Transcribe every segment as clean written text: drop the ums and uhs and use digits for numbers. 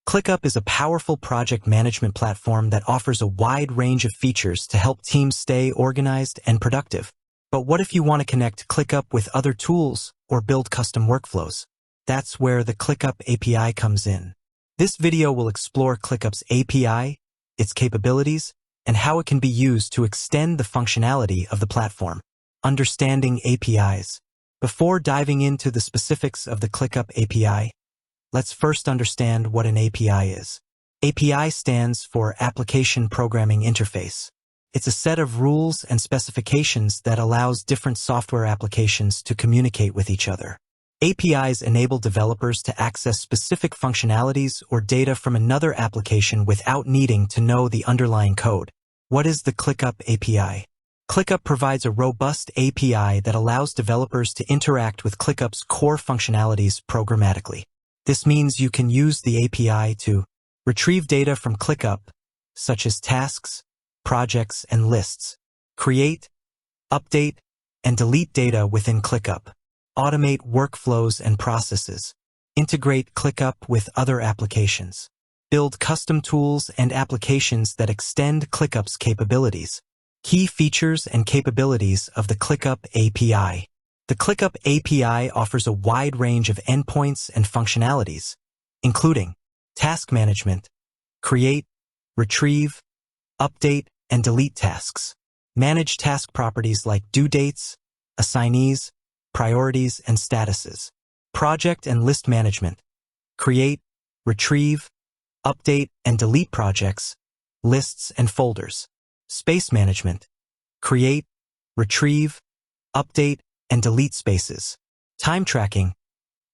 ClickUp is a powerful project management platform that offers a wide range of features to help teams stay organized and productive. But what if you want to connect ClickUp with other tools or build custom workflows? That's where the ClickUp API comes in. This video will explore ClickUp's API, its capabilities, and how it can be used to extend the functionality of the platform. Understanding APIs. Before diving into the specifics of the ClickUp API, let's first understand what an API is. API stands for Application Programming Interface. It's a set of rules and specifications that allows different software applications to communicate with each other. APIs enable developers to access specific functionalities or data from another application without needing to know the underlying code. What is the ClickUp API? ClickUp provides a robust API that allows developers to interact with ClickUp's core functionalities programmatically. This means you can use the API to retrieve data from ClickUp, such as tasks, projects, and lists, create, update, and delete data within ClickUp, automate workflows and processes, integrate ClickUp with other applications, build custom tools and applications that extend ClickUp's capabilities. Key features and capabilities of the ClickUp API. The ClickUp API offers a wide range of endpoints and functionalities, including task management, create, retrieve, update, and delete tasks, manage task properties like due dates, assignees, priorities, and statuses, project and list management, create, retrieve, update, and delete projects, lists, and folders, space management, create, retrieve, update, and delete spaces, time tracking,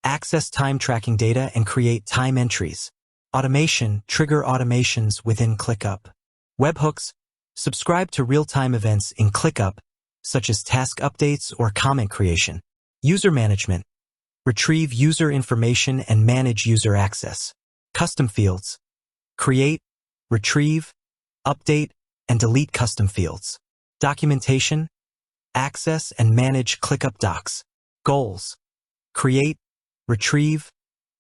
access time tracking data and create time entries, automation, trigger automations within ClickUp, webhooks, subscribe to real-time events in ClickUp, such as task updates or comment creation, user management, retrieve user information and manage user access, custom fields, create, retrieve, update, and delete custom fields, documentation, access and manage ClickUp docs, goals, create, retrieve,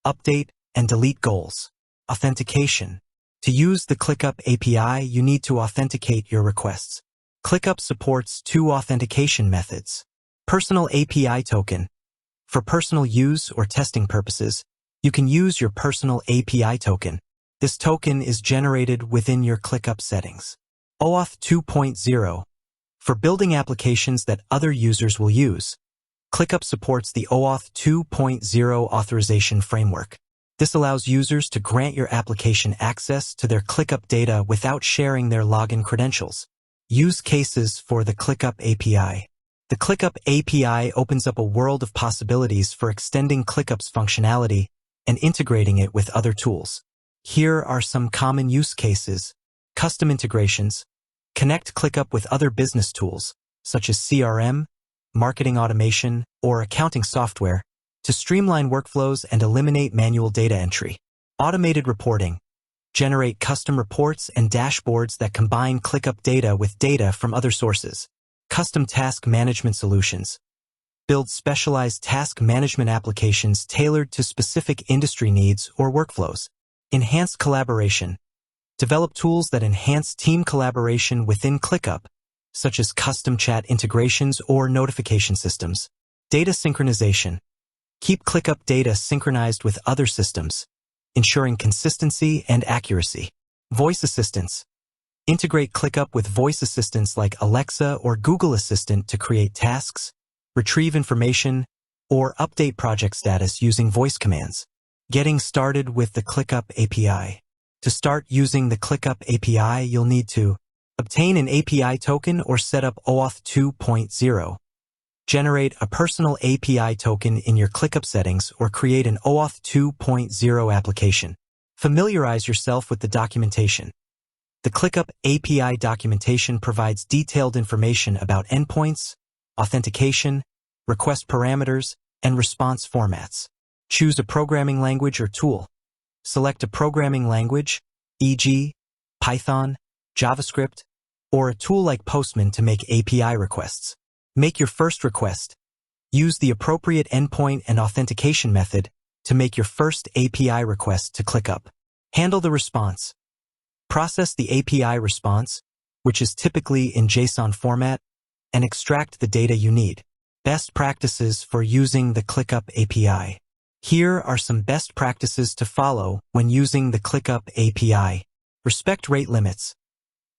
update, and delete goals, authentication. To use the ClickUp API, you need to authenticate your requests. ClickUp supports two authentication methods. Personal API token. For personal use or testing purposes, you can use your personal API token. This token is generated within your ClickUp settings. OAuth 2.0. For building applications that other users will use, ClickUp supports the OAuth 2.0 authorization framework. This allows users to grant your application access to their ClickUp data without sharing their login credentials. Use cases for the ClickUp API. The ClickUp API opens up a world of possibilities for extending ClickUp's functionality and integrating it with other tools. Here are some common use cases. Custom integrations. Connect ClickUp with other business tools, such as CRM, marketing automation, or accounting software, to streamline workflows and eliminate manual data entry. Automated reporting. Generate custom reports and dashboards that combine ClickUp data with data from other sources. Custom task management solutions. Build specialized task management applications tailored to specific industry needs or workflows. Enhance collaboration. Develop tools that enhance team collaboration within ClickUp, such as custom chat integrations or notification systems. Data synchronization. Keep ClickUp data synchronized with other systems, ensuring consistency and accuracy. Voice assistants. Integrate ClickUp with voice assistants like Alexa or Google Assistant to create tasks, retrieve information, or update project status using voice commands. Getting started with the ClickUp API. To start using the ClickUp API, you'll need to obtain an API token or set up OAuth 2.0. Generate a personal API token in your ClickUp settings or create an OAuth 2.0 application. Familiarize yourself with the documentation. The ClickUp API documentation provides detailed information about endpoints, authentication, request parameters, and response formats. Choose a programming language or tool. Select a programming language, e.g., Python, JavaScript, or a tool like Postman to make API requests. Make your first request. Use the appropriate endpoint and authentication method to make your first API request to ClickUp. Handle the response. Process the API response, which is typically in JSON format, and extract the data you need. Best practices for using the ClickUp API. Here are some best practices to follow when using the ClickUp API. Respect rate limits.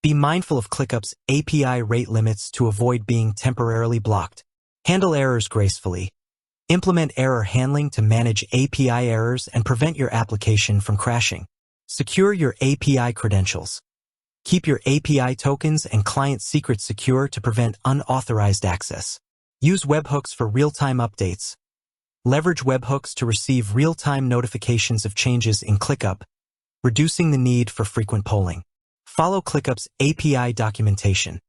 Be mindful of ClickUp's API rate limits to avoid being temporarily blocked. Handle errors gracefully. Implement error handling to manage API errors and prevent your application from crashing. Secure your API credentials. Keep your API tokens and client secrets secure to prevent unauthorized access. Use webhooks for real-time updates. Leverage webhooks to receive real-time notifications of changes in ClickUp, reducing the need for frequent polling. Follow ClickUp's API documentation.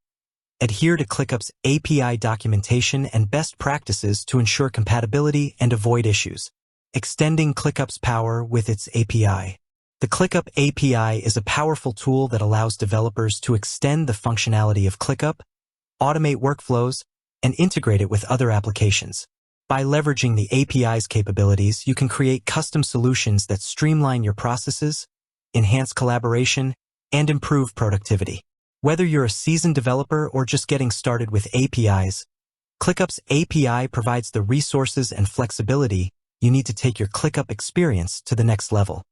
Adhere to ClickUp's API documentation and best practices to ensure compatibility and avoid issues. Extending ClickUp's power with its API. The ClickUp API is a powerful tool that allows developers to extend the functionality of ClickUp, automate workflows, and integrate it with other applications. By leveraging the API's capabilities, you can create custom solutions that streamline your processes, enhance collaboration, and improve productivity. Whether you're a seasoned developer or just getting started with APIs, ClickUp's API provides the resources and flexibility you need to take your ClickUp experience to the next level.